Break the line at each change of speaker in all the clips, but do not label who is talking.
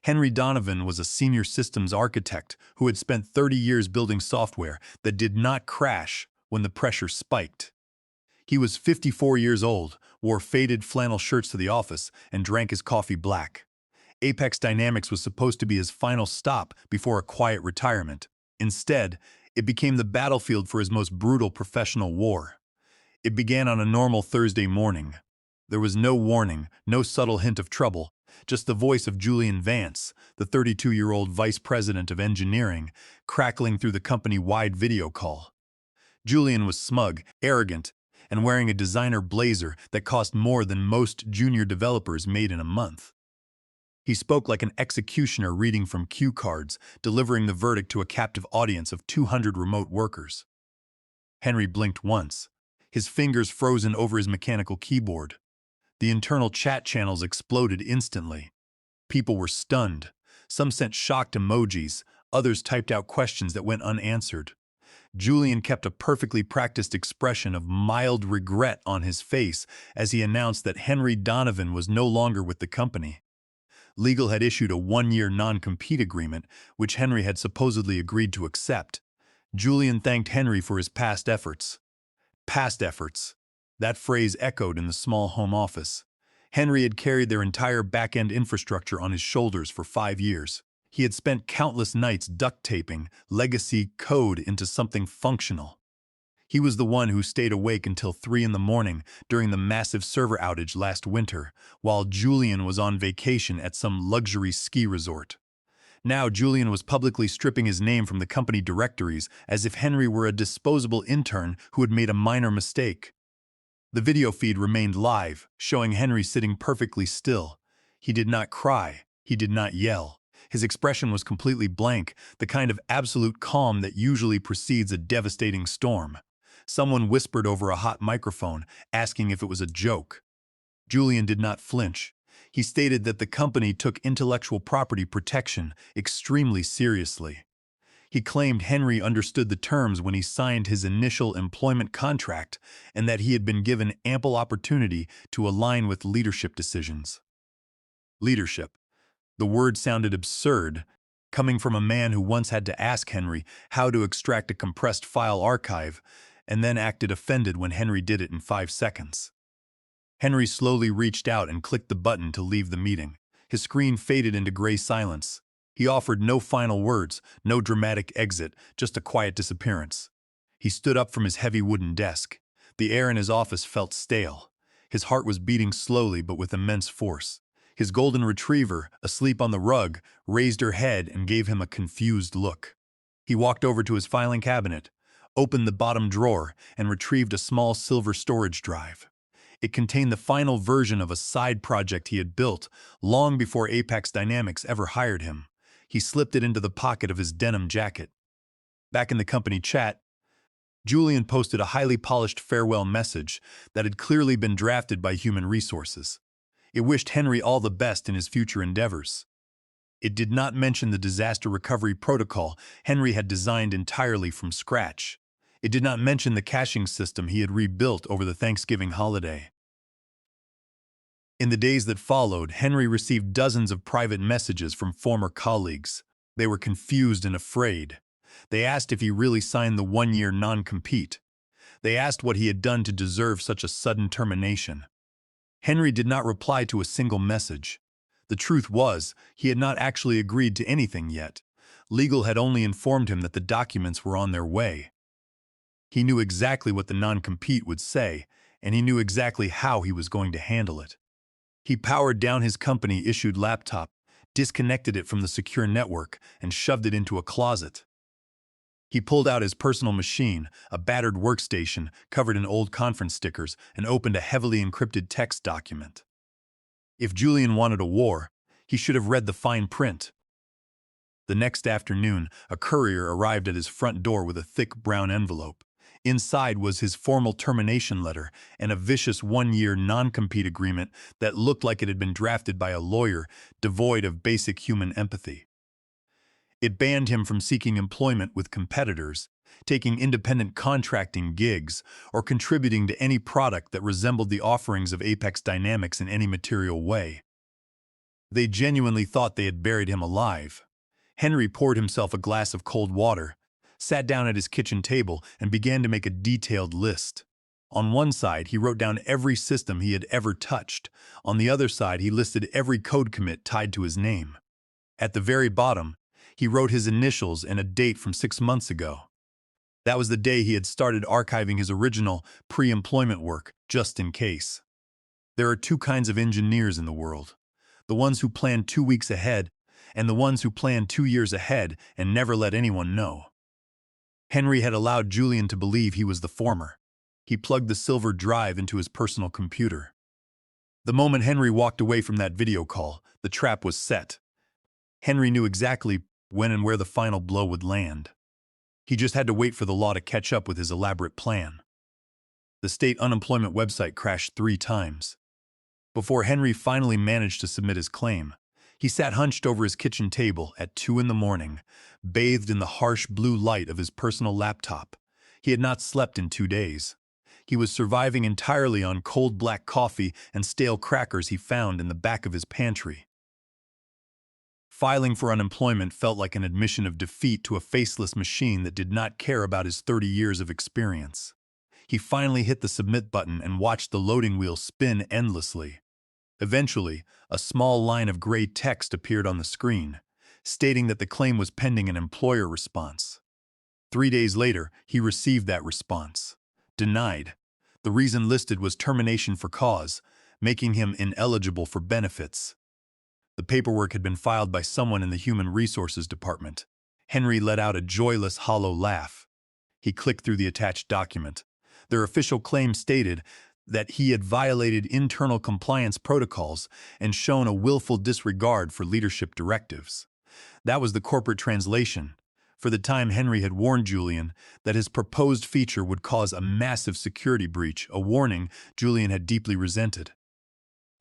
Henry Donovan was a senior systems architect who had spent 30 years building software that did not crash when the pressure spiked. He was 54 years old, wore faded flannel shirts to the office, and drank his coffee black. Apex Dynamics was supposed to be his final stop before a quiet retirement. Instead, it became the battlefield for his most brutal professional war. It began on a normal Thursday morning. There was no warning, no subtle hint of trouble, just the voice of Julian Vance, the 32-year-old vice president of engineering, crackling through the company-wide video call. Julian was smug, arrogant, and wearing a designer blazer that cost more than most junior developers made in a month. He spoke like an executioner reading from cue cards, delivering the verdict to a captive audience of 200 remote workers. Henry blinked once, his fingers frozen over his mechanical keyboard. The internal chat channels exploded instantly. People were stunned. Some sent shocked emojis, others typed out questions that went unanswered. Julian kept a perfectly practiced expression of mild regret on his face as he announced that Henry Donovan was no longer with the company. Legal had issued a one-year non-compete agreement, which Henry had supposedly agreed to accept. Julian thanked Henry for his past efforts. Past efforts. That phrase echoed in the small home office. Henry had carried their entire back-end infrastructure on his shoulders for 5 years. He had spent countless nights duct-taping legacy code into something functional. He was the one who stayed awake until 3 in the morning during the massive server outage last winter, while Julian was on vacation at some luxury ski resort. Now Julian was publicly stripping his name from the company directories as if Henry were a disposable intern who had made a minor mistake. The video feed remained live, showing Henry sitting perfectly still. He did not cry. He did not yell. His expression was completely blank, the kind of absolute calm that usually precedes a devastating storm. Someone whispered over a hot microphone, asking if it was a joke. Julian did not flinch. He stated that the company took intellectual property protection extremely seriously. He claimed Henry understood the terms when he signed his initial employment contract and that he had been given ample opportunity to align with leadership decisions. Leadership. The word sounded absurd, coming from a man who once had to ask Henry how to extract a compressed file archive, and then acted offended when Henry did it in 5 seconds. Henry slowly reached out and clicked the button to leave the meeting. His screen faded into gray silence. He offered no final words, no dramatic exit, just a quiet disappearance. He stood up from his heavy wooden desk. The air in his office felt stale. His heart was beating slowly but with immense force. His golden retriever, asleep on the rug, raised her head and gave him a confused look. He walked over to his filing cabinet, opened the bottom drawer, and retrieved a small silver storage drive. It contained the final version of a side project he had built long before Apex Dynamics ever hired him. He slipped it into the pocket of his denim jacket. Back in the company chat, Julian posted a highly polished farewell message that had clearly been drafted by Human Resources. It wished Henry all the best in his future endeavors. It did not mention the disaster recovery protocol Henry had designed entirely from scratch. It did not mention the caching system he had rebuilt over the Thanksgiving holiday. In the days that followed, Henry received dozens of private messages from former colleagues. They were confused and afraid. They asked if he really signed the one-year non-compete. They asked what he had done to deserve such a sudden termination. Henry did not reply to a single message. The truth was, he had not actually agreed to anything yet. Legal had only informed him that the documents were on their way. He knew exactly what the non-compete would say, and he knew exactly how he was going to handle it. He powered down his company-issued laptop, disconnected it from the secure network, and shoved it into a closet. He pulled out his personal machine, a battered workstation covered in old conference stickers, and opened a heavily encrypted text document. If Julian wanted a war, he should have read the fine print. The next afternoon, a courier arrived at his front door with a thick brown envelope. Inside was his formal termination letter and a vicious one-year non-compete agreement that looked like it had been drafted by a lawyer devoid of basic human empathy. It banned him from seeking employment with competitors, taking independent contracting gigs, or contributing to any product that resembled the offerings of Apex Dynamics in any material way. They genuinely thought they had buried him alive. Henry poured himself a glass of cold water, sat down at his kitchen table, and began to make a detailed list. On one side, he wrote down every system he had ever touched. On the other side, he listed every code commit tied to his name. At the very bottom, he wrote his initials and a date from 6 months ago. That was the day he had started archiving his original pre-employment work, just in case. There are two kinds of engineers in the world: the ones who plan 2 weeks ahead, and the ones who plan 2 years ahead and never let anyone know. Henry had allowed Julian to believe he was the former. He plugged the silver drive into his personal computer. The moment Henry walked away from that video call, the trap was set. Henry knew exactly when and where the final blow would land. He just had to wait for the law to catch up with his elaborate plan. The state unemployment website crashed 3 times. Before Henry finally managed to submit his claim, he sat hunched over his kitchen table at 2 in the morning, bathed in the harsh blue light of his personal laptop. He had not slept in 2 days. He was surviving entirely on cold black coffee and stale crackers he found in the back of his pantry. Filing for unemployment felt like an admission of defeat to a faceless machine that did not care about his 30 years of experience. He finally hit the submit button and watched the loading wheel spin endlessly. Eventually, a small line of gray text appeared on the screen, stating that the claim was pending an employer response. 3 days later, he received that response. Denied. The reason listed was termination for cause, making him ineligible for benefits. The paperwork had been filed by someone in the Human Resources Department. Henry let out a joyless, hollow laugh. He clicked through the attached document. Their official claim stated that he had violated internal compliance protocols and shown a willful disregard for leadership directives. That was the corporate translation. For the time, Henry had warned Julian that his proposed feature would cause a massive security breach, a warning Julian had deeply resented.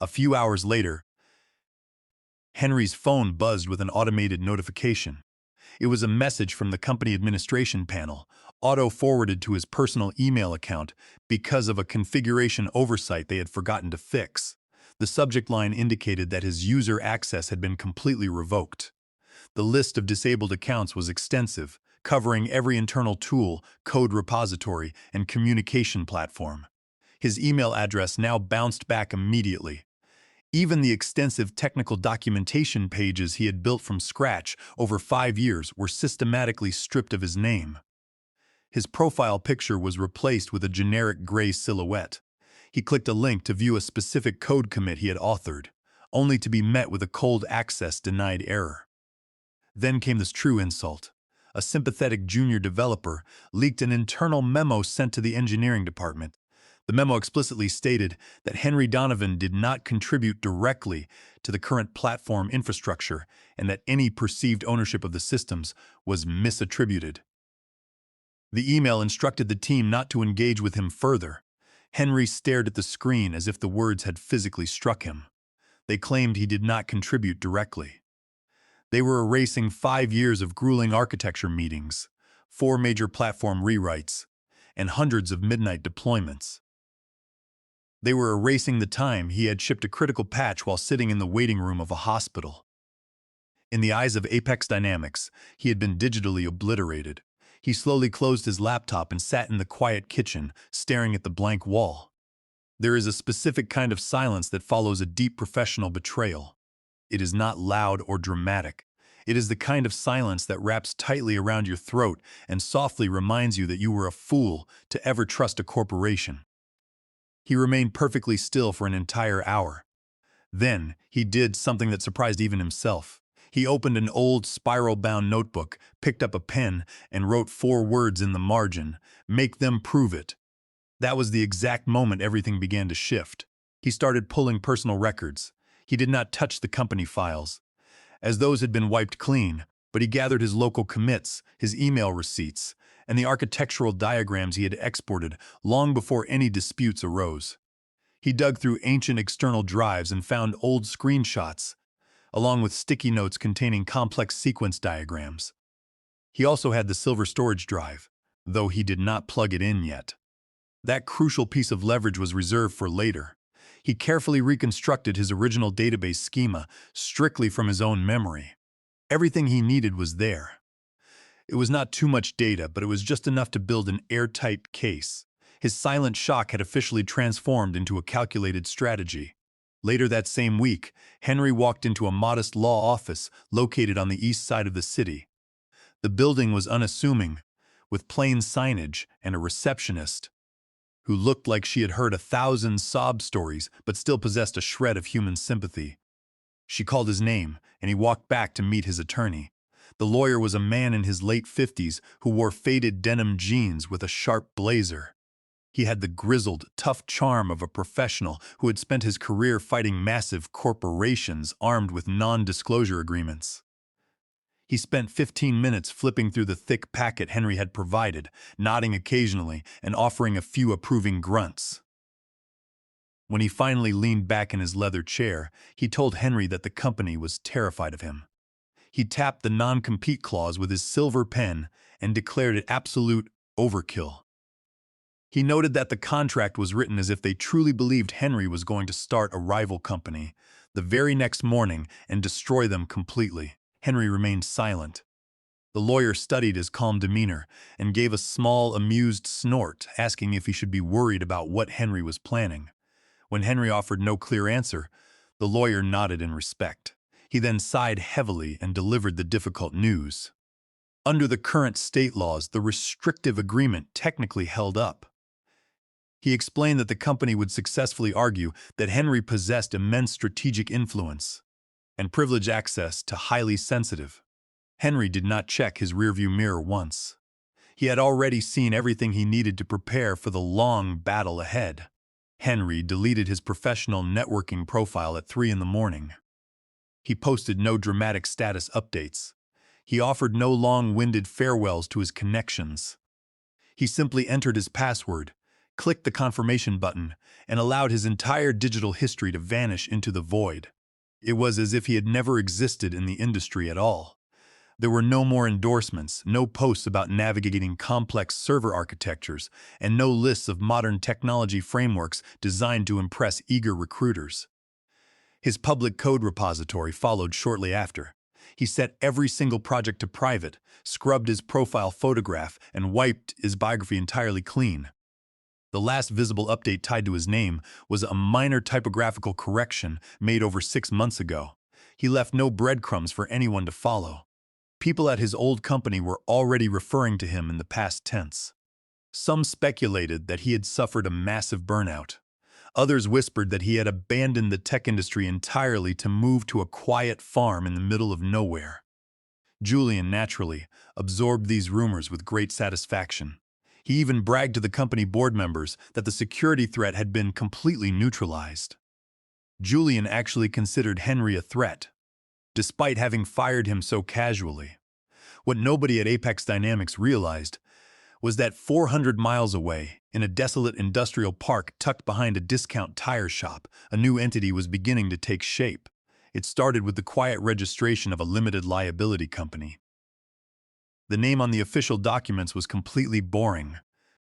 A few hours later, Henry's phone buzzed with an automated notification. It was a message from the company administration panel, auto-forwarded to his personal email account because of a configuration oversight they had forgotten to fix. The subject line indicated that his user access had been completely revoked. The list of disabled accounts was extensive, covering every internal tool, code repository, and communication platform. His email address now bounced back immediately. Even the extensive technical documentation pages he had built from scratch over 5 years were systematically stripped of his name. His profile picture was replaced with a generic gray silhouette. He clicked a link to view a specific code commit he had authored, only to be met with a cold access denied error. Then came this true insult. A sympathetic junior developer leaked an internal memo sent to the engineering department. The memo explicitly stated that Henry Donovan did not contribute directly to the current platform infrastructure and that any perceived ownership of the systems was misattributed. The email instructed the team not to engage with him further. Henry stared at the screen as if the words had physically struck him. They claimed he did not contribute directly. They were erasing 5 years of grueling architecture meetings, 4 major platform rewrites, and hundreds of midnight deployments. They were erasing the time he had shipped a critical patch while sitting in the waiting room of a hospital. In the eyes of Apex Dynamics, he had been digitally obliterated. He slowly closed his laptop and sat in the quiet kitchen, staring at the blank wall. There is a specific kind of silence that follows a deep professional betrayal. It is not loud or dramatic. It is the kind of silence that wraps tightly around your throat and softly reminds you that you were a fool to ever trust a corporation. He remained perfectly still for an entire hour. Then, he did something that surprised even himself. He opened an old, spiral-bound notebook, picked up a pen, and wrote 4 words in the margin: "Make them prove it." That was the exact moment everything began to shift. He started pulling personal records. He did not touch the company files, as those had been wiped clean, but he gathered his local commits, his email receipts, and the architectural diagrams he had exported long before any disputes arose. He dug through ancient external drives and found old screenshots, along with sticky notes containing complex sequence diagrams. He also had the silver storage drive, though he did not plug it in yet. That crucial piece of leverage was reserved for later. He carefully reconstructed his original database schema strictly from his own memory. Everything he needed was there. It was not too much data, but it was just enough to build an airtight case. His silent shock had officially transformed into a calculated strategy. Later that same week, Henry walked into a modest law office located on the east side of the city. The building was unassuming, with plain signage and a receptionist who looked like she had heard 1,000 sob stories but still possessed a shred of human sympathy. She called his name, and he walked back to meet his attorney. The lawyer was a man in his late 50s who wore faded denim jeans with a sharp blazer. He had the grizzled, tough charm of a professional who had spent his career fighting massive corporations armed with non-disclosure agreements. He spent 15 minutes flipping through the thick packet Henry had provided, nodding occasionally and offering a few approving grunts. When he finally leaned back in his leather chair, he told Henry that the company was terrified of him. He tapped the non-compete clause with his silver pen and declared it absolute overkill. He noted that the contract was written as if they truly believed Henry was going to start a rival company the very next morning and destroy them completely. Henry remained silent. The lawyer studied his calm demeanor and gave a small, amused snort, asking if he should be worried about what Henry was planning. When Henry offered no clear answer, the lawyer nodded in respect. He then sighed heavily and delivered the difficult news. Under the current state laws, the restrictive agreement technically held up. He explained that the company would successfully argue that Henry possessed immense strategic influence and privileged access to highly sensitive. Henry did not check his rearview mirror once. He had already seen everything he needed to prepare for the long battle ahead. Henry deleted his professional networking profile at 3 in the morning. He posted no dramatic status updates. He offered no long-winded farewells to his connections. He simply entered his password, clicked the confirmation button, and allowed his entire digital history to vanish into the void. It was as if he had never existed in the industry at all. There were no more endorsements, no posts about navigating complex server architectures, and no lists of modern technology frameworks designed to impress eager recruiters. His public code repository followed shortly after. He set every single project to private, scrubbed his profile photograph, and wiped his biography entirely clean. The last visible update tied to his name was a minor typographical correction made over 6 months ago. He left no breadcrumbs for anyone to follow. People at his old company were already referring to him in the past tense. Some speculated that he had suffered a massive burnout. Others whispered that he had abandoned the tech industry entirely to move to a quiet farm in the middle of nowhere. Julian, naturally, absorbed these rumors with great satisfaction. He even bragged to the company board members that the security threat had been completely neutralized. Julian actually considered Henry a threat, despite having fired him so casually. What nobody at Apex Dynamics realized was that 400 miles away, in a desolate industrial park tucked behind a discount tire shop, a new entity was beginning to take shape. It started with the quiet registration of a limited liability company. The name on the official documents was completely boring.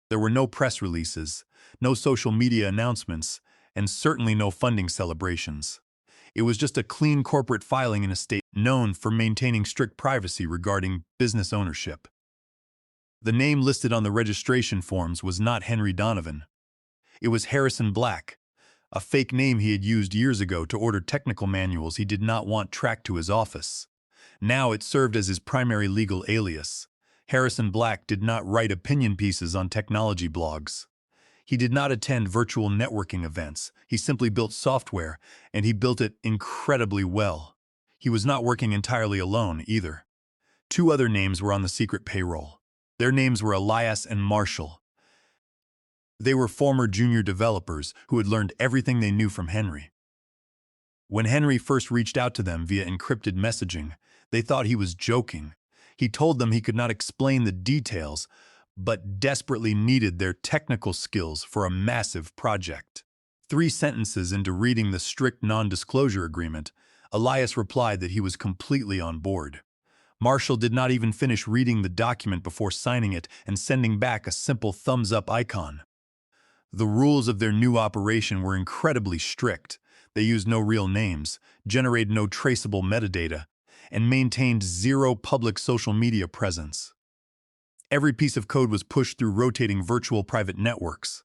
There were no press releases, no social media announcements, and certainly no funding celebrations. It was just a clean corporate filing in a state known for maintaining strict privacy regarding business ownership. The name listed on the registration forms was not Henry Donovan. It was Harrison Black, a fake name he had used years ago to order technical manuals he did not want tracked to his office. Now it served as his primary legal alias. Harrison Black did not write opinion pieces on technology blogs. He did not attend virtual networking events. He simply built software, and he built it incredibly well. He was not working entirely alone, either. 2 other names were on the secret payroll. Their names were Elias and Marshall. They were former junior developers who had learned everything they knew from Henry. When Henry first reached out to them via encrypted messaging, they thought he was joking. He told them he could not explain the details, but desperately needed their technical skills for a massive project. 3 sentences into reading the strict non-disclosure agreement, Elias replied that he was completely on board. Marshall did not even finish reading the document before signing it and sending back a simple thumbs-up icon. The rules of their new operation were incredibly strict. They used no real names, generated no traceable metadata, and maintained zero public social media presence. Every piece of code was pushed through rotating virtual private networks.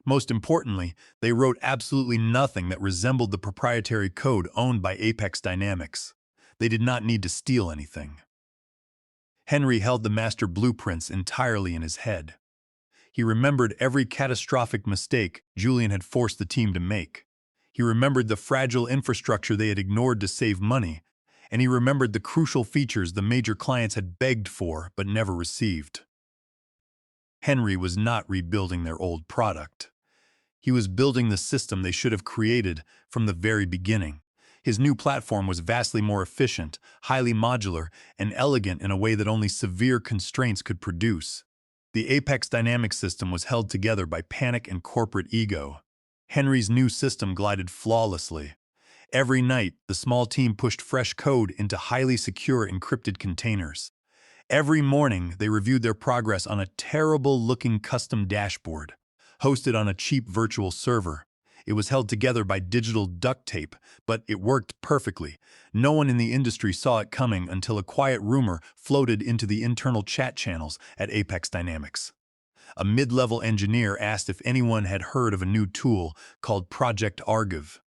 Most importantly, they wrote absolutely nothing that resembled the proprietary code owned by Apex Dynamics. They did not need to steal anything. Henry held the master blueprints entirely in his head. He remembered every catastrophic mistake Julian had forced the team to make. He remembered the fragile infrastructure they had ignored to save money, and he remembered the crucial features the major clients had begged for but never received. Henry was not rebuilding their old product. He was building the system they should have created from the very beginning. His new platform was vastly more efficient, highly modular, and elegant in a way that only severe constraints could produce. The Apex Dynamics system was held together by panic and corporate ego. Henry's new system glided flawlessly. Every night, the small team pushed fresh code into highly secure encrypted containers. Every morning, they reviewed their progress on a terrible-looking custom dashboard, hosted on a cheap virtual server. It was held together by digital duct tape, but it worked perfectly. No one in the industry saw it coming until a quiet rumor floated into the internal chat channels at Apex Dynamics. A mid-level engineer asked if anyone had heard of a new tool called Project Argiv.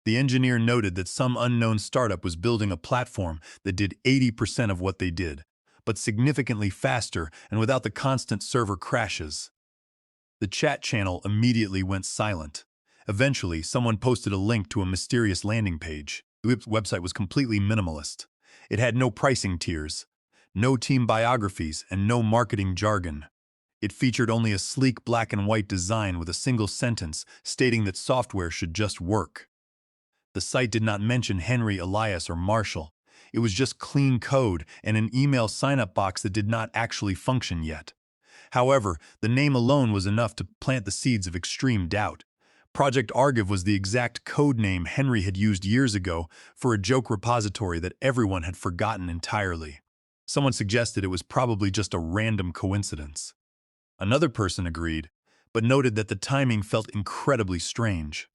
The engineer noted that some unknown startup was building a platform that did 80% of what they did, but significantly faster and without the constant server crashes. The chat channel immediately went silent. Eventually, someone posted a link to a mysterious landing page. The website was completely minimalist. It had no pricing tiers, no team biographies, and no marketing jargon. It featured only a sleek black and white design with a single sentence stating that software should just work. The site did not mention Henry, Elias, or Marshall. It was just clean code and an email sign-up box that did not actually function yet. However, the name alone was enough to plant the seeds of extreme doubt. Project Argiv was the exact code name Henry had used years ago for a joke repository that everyone had forgotten entirely. Someone suggested it was probably just a random coincidence. Another person agreed, but noted that the timing felt incredibly strange.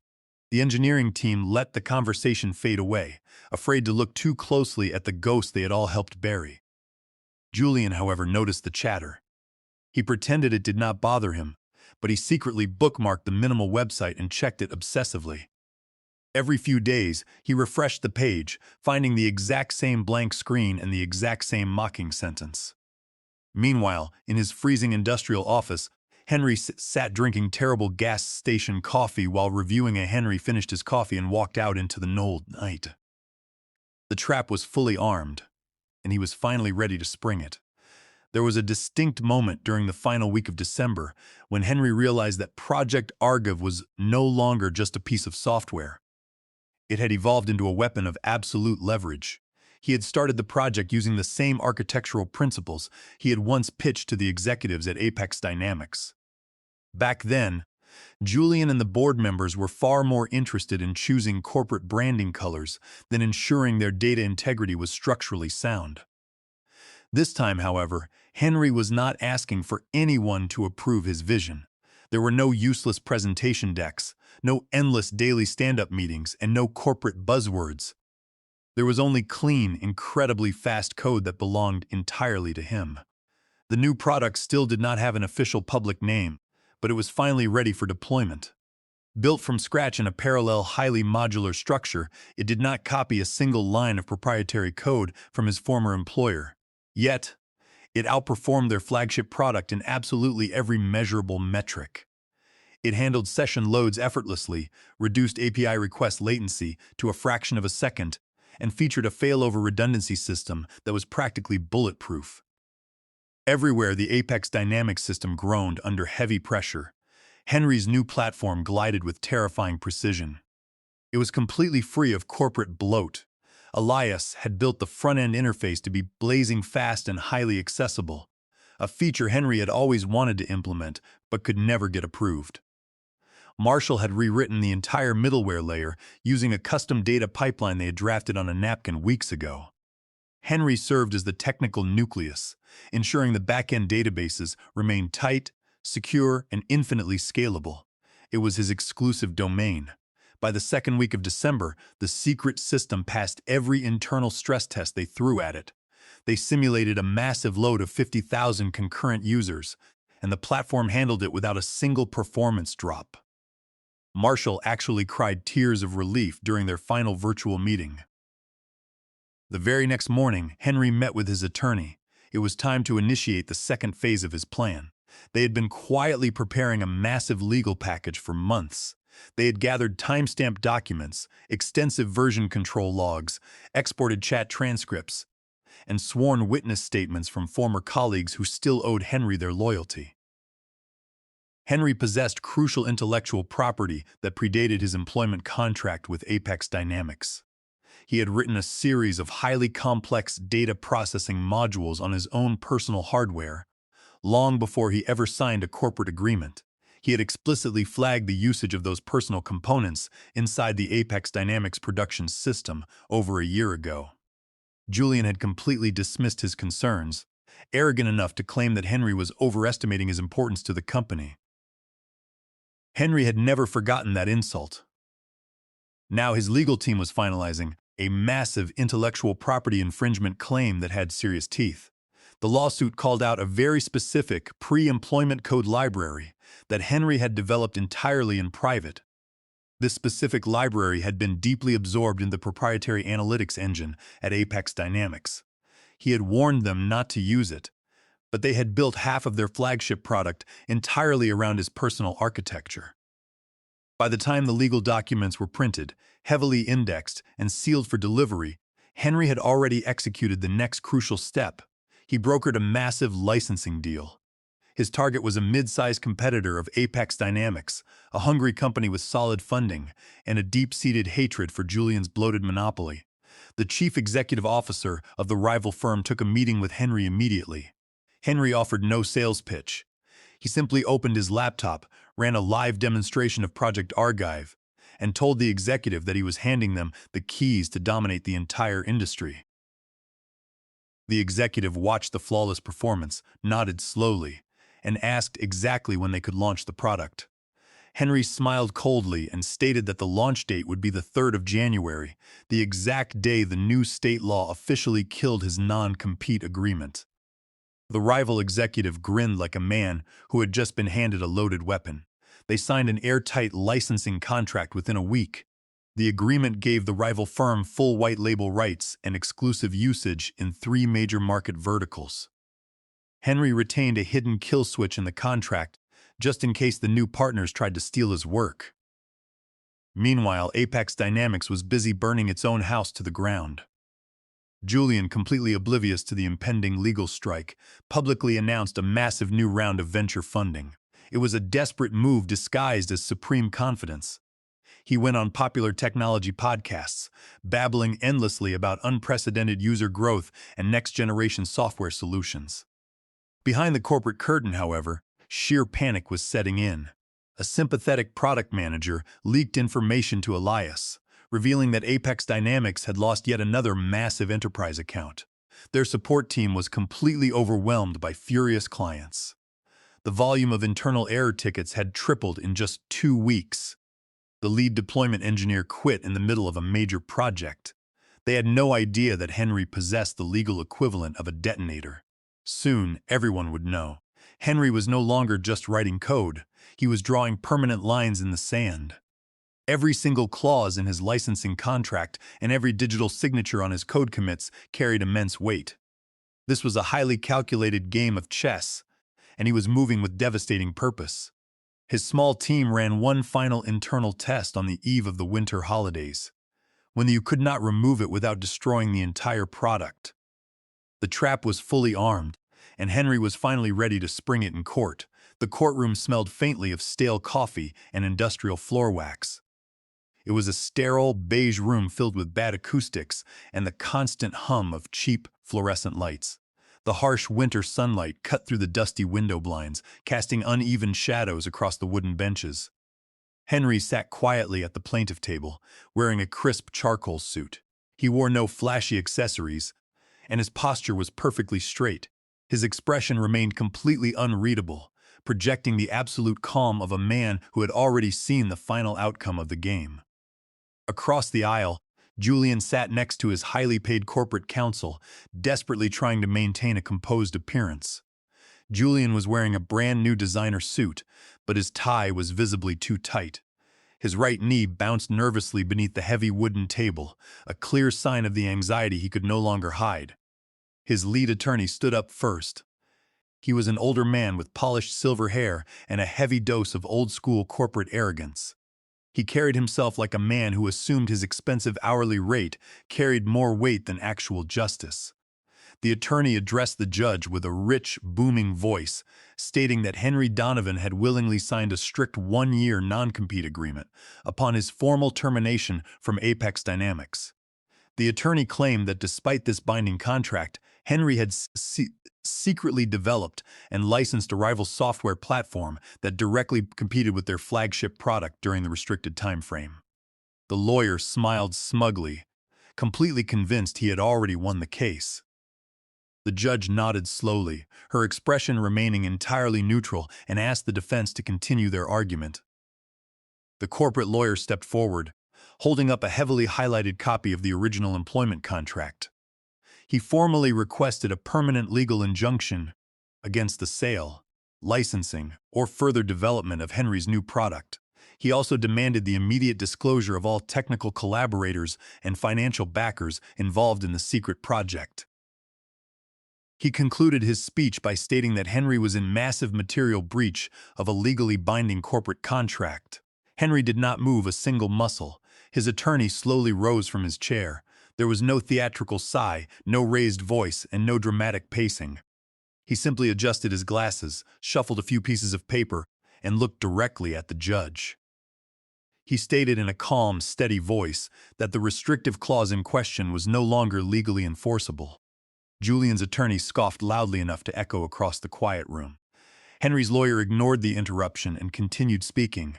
The engineering team let the conversation fade away, afraid to look too closely at the ghost they had all helped bury. Julian, however, noticed the chatter. He pretended it did not bother him, but he secretly bookmarked the minimal website and checked it obsessively. Every few days, he refreshed the page, finding the exact same blank screen and the exact same mocking sentence. Meanwhile, in his freezing industrial office, Henry sat drinking terrible gas station coffee while reviewing. Henry finished his coffee and walked out into the night. The trap was fully armed, and he was finally ready to spring it. There was a distinct moment during the final week of December when Henry realized that Project Argiv was no longer just a piece of software. It had evolved into a weapon of absolute leverage. He had started the project using the same architectural principles he had once pitched to the executives at Apex Dynamics. Back then, Julian and the board members were far more interested in choosing corporate branding colors than ensuring their data integrity was structurally sound. This time, however, Henry was not asking for anyone to approve his vision. There were no useless presentation decks, no endless daily stand-up meetings, and no corporate buzzwords. There was only clean, incredibly fast code that belonged entirely to him. The new product still did not have an official public name, but it was finally ready for deployment. Built from scratch in a parallel, highly modular structure, it did not copy a single line of proprietary code from his former employer. Yet, it outperformed their flagship product in absolutely every measurable metric. It handled session loads effortlessly, reduced API request latency to a fraction of a second, and featured a failover redundancy system that was practically bulletproof. Everywhere the Apex Dynamics system groaned under heavy pressure, Henry's new platform glided with terrifying precision. It was completely free of corporate bloat. Elias had built the front-end interface to be blazing fast and highly accessible, a feature Henry had always wanted to implement but could never get approved. Marshall had rewritten the entire middleware layer using a custom data pipeline they had drafted on a napkin weeks ago. Henry served as the technical nucleus, ensuring the back-end databases remained tight, secure, and infinitely scalable. It was his exclusive domain. By the second week of December, the secret system passed every internal stress test they threw at it. They simulated a massive load of 50,000 concurrent users, and the platform handled it without a single performance drop. Marshall actually cried tears of relief during their final virtual meeting. The very next morning, Henry met with his attorney. It was time to initiate the second phase of his plan. They had been quietly preparing a massive legal package for months. They had gathered timestamped documents, extensive version control logs, exported chat transcripts, and sworn witness statements from former colleagues who still owed Henry their loyalty. Henry possessed crucial intellectual property that predated his employment contract with Apex Dynamics. He had written a series of highly complex data processing modules on his own personal hardware, long before he ever signed a corporate agreement. He had explicitly flagged the usage of those personal components inside the Apex Dynamics production system over a year ago. Julian had completely dismissed his concerns, arrogant enough to claim that Henry was overestimating his importance to the company. Henry had never forgotten that insult. Now his legal team was finalizing a massive intellectual property infringement claim that had serious teeth. The lawsuit called out a very specific pre-employment code library that Henry had developed entirely in private. This specific library had been deeply absorbed in the proprietary analytics engine at Apex Dynamics. He had warned them not to use it, but they had built half of their flagship product entirely around his personal architecture. By the time the legal documents were printed, heavily indexed, and sealed for delivery, Henry had already executed the next crucial step. He brokered a massive licensing deal. His target was a mid-sized competitor of Apex Dynamics, a hungry company with solid funding and a deep-seated hatred for Julian's bloated monopoly. The chief executive officer of the rival firm took a meeting with Henry immediately. Henry offered no sales pitch. He simply opened his laptop, ran a live demonstration of Project Argive, and told the executive that he was handing them the keys to dominate the entire industry. The executive watched the flawless performance, nodded slowly, and asked exactly when they could launch the product. Henry smiled coldly and stated that the launch date would be the 3rd of January, the exact day the new state law officially killed his non-compete agreement. The rival executive grinned like a man who had just been handed a loaded weapon. They signed an airtight licensing contract within a week. The agreement gave the rival firm full white label rights and exclusive usage in 3 major market verticals. Henry retained a hidden kill switch in the contract, just in case the new partners tried to steal his work. Meanwhile, Apex Dynamics was busy burning its own house to the ground. Julian, completely oblivious to the impending legal strike, publicly announced a massive new round of venture funding. It was a desperate move disguised as supreme confidence. He went on popular technology podcasts, babbling endlessly about unprecedented user growth and next-generation software solutions. Behind the corporate curtain, however, sheer panic was setting in. A sympathetic product manager leaked information to Elias, revealing that Apex Dynamics had lost yet another massive enterprise account. Their support team was completely overwhelmed by furious clients. The volume of internal error tickets had tripled in just 2 weeks. The lead deployment engineer quit in the middle of a major project. They had no idea that Henry possessed the legal equivalent of a detonator. Soon, everyone would know. Henry was no longer just writing code. He was drawing permanent lines in the sand. Every single clause in his licensing contract and every digital signature on his code commits carried immense weight. This was a highly calculated game of chess, and he was moving with devastating purpose. His small team ran one final internal test on the eve of the winter holidays, when you could not remove it without destroying the entire product. The trap was fully armed, and Henry was finally ready to spring it in court. The courtroom smelled faintly of stale coffee and industrial floor wax. It was a sterile, beige room filled with bad acoustics and the constant hum of cheap, fluorescent lights. The harsh winter sunlight cut through the dusty window blinds, casting uneven shadows across the wooden benches. Henry sat quietly at the plaintiff table, wearing a crisp charcoal suit. He wore no flashy accessories, and his posture was perfectly straight. His expression remained completely unreadable, projecting the absolute calm of a man who had already seen the final outcome of the game. Across the aisle, Julian sat next to his highly paid corporate counsel, desperately trying to maintain a composed appearance. Julian was wearing a brand new designer suit, but his tie was visibly too tight. His right knee bounced nervously beneath the heavy wooden table, a clear sign of the anxiety he could no longer hide. His lead attorney stood up first. He was an older man with polished silver hair and a heavy dose of old-school corporate arrogance. He carried himself like a man who assumed his expensive hourly rate carried more weight than actual justice. The attorney addressed the judge with a rich, booming voice, stating that Henry Donovan had willingly signed a strict one-year non-compete agreement upon his formal termination from Apex Dynamics. The attorney claimed that despite this binding contract, Henry had secretly developed and licensed a rival software platform that directly competed with their flagship product during the restricted time frame. The lawyer smiled smugly, completely convinced he had already won the case. The judge nodded slowly, her expression remaining entirely neutral, and asked the defense to continue their argument. The corporate lawyer stepped forward, holding up a heavily highlighted copy of the original employment contract. He formally requested a permanent legal injunction against the sale, licensing, or further development of Henry's new product. He also demanded the immediate disclosure of all technical collaborators and financial backers involved in the secret project. He concluded his speech by stating that Henry was in massive material breach of a legally binding corporate contract. Henry did not move a single muscle. His attorney slowly rose from his chair. There was no theatrical sigh, no raised voice, and no dramatic pacing. He simply adjusted his glasses, shuffled a few pieces of paper, and looked directly at the judge. He stated in a calm, steady voice that the restrictive clause in question was no longer legally enforceable. Julian's attorney scoffed loudly enough to echo across the quiet room. Henry's lawyer ignored the interruption and continued speaking.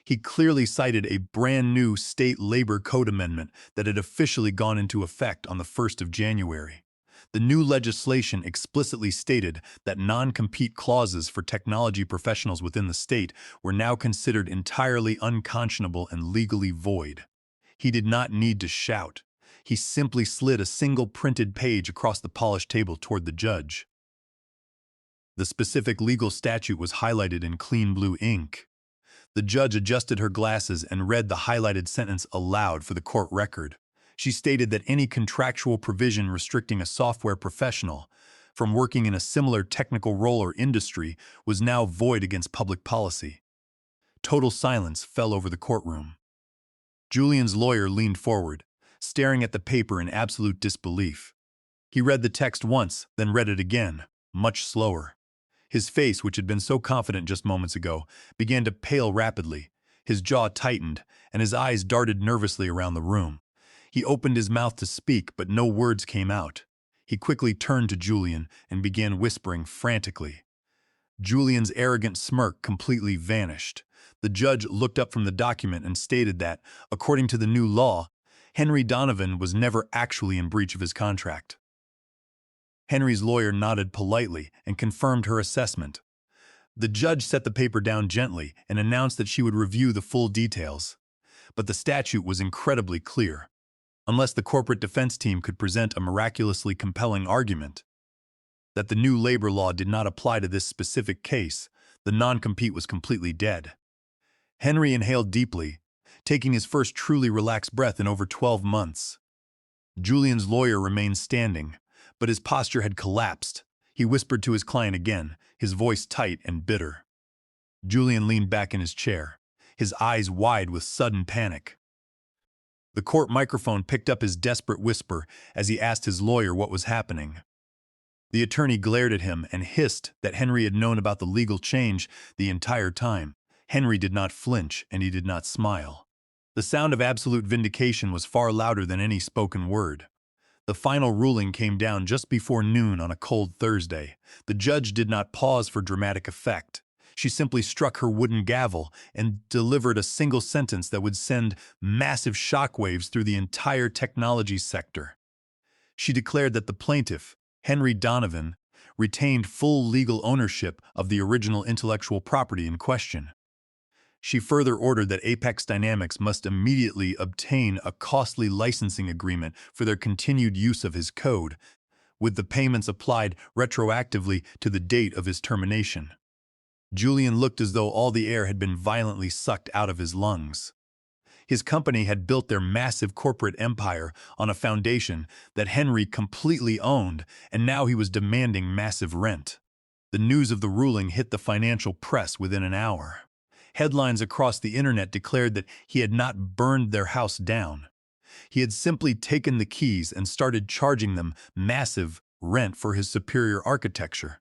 He clearly cited a brand new state labor code amendment that had officially gone into effect on the 1st of January. The new legislation explicitly stated that non-compete clauses for technology professionals within the state were now considered entirely unconscionable and legally void. He did not need to shout. He simply slid a single printed page across the polished table toward the judge. The specific legal statute was highlighted in clean blue ink. The judge adjusted her glasses and read the highlighted sentence aloud for the court record. She stated that any contractual provision restricting a software professional from working in a similar technical role or industry was now void against public policy. Total silence fell over the courtroom. Julian's lawyer leaned forward, staring at the paper in absolute disbelief. He read the text once, then read it again, much slower. His face, which had been so confident just moments ago, began to pale rapidly. His jaw tightened, and his eyes darted nervously around the room. He opened his mouth to speak, but no words came out. He quickly turned to Julian and began whispering frantically. Julian's arrogant smirk completely vanished. The judge looked up from the document and stated that, according to the new law, Henry Donovan was never actually in breach of his contract. Henry's lawyer nodded politely and confirmed her assessment. The judge set the paper down gently and announced that she would review the full details. But the statute was incredibly clear. Unless the corporate defense team could present a miraculously compelling argument that the new labor law did not apply to this specific case, the non-compete was completely dead. Henry inhaled deeply, taking his first truly relaxed breath in over 12 months. Julian's lawyer remained standing, but his posture had collapsed. He whispered to his client again, his voice tight and bitter. Julian leaned back in his chair, his eyes wide with sudden panic. The court microphone picked up his desperate whisper as he asked his lawyer what was happening. The attorney glared at him and hissed that Henry had known about the legal change the entire time. Henry did not flinch, and he did not smile. The sound of absolute vindication was far louder than any spoken word. The final ruling came down just before noon on a cold Thursday. The judge did not pause for dramatic effect. She simply struck her wooden gavel and delivered a single sentence that would send massive shockwaves through the entire technology sector. She declared that the plaintiff, Henry Donovan, retained full legal ownership of the original intellectual property in question. She further ordered that Apex Dynamics must immediately obtain a costly licensing agreement for their continued use of his code, with the payments applied retroactively to the date of his termination. Julian looked as though all the air had been violently sucked out of his lungs. His company had built their massive corporate empire on a foundation that Henry completely owned, and now he was demanding massive rent. The news of the ruling hit the financial press within an hour. Headlines across the internet declared that he had not burned their house down. He had simply taken the keys and started charging them massive rent for his superior architecture.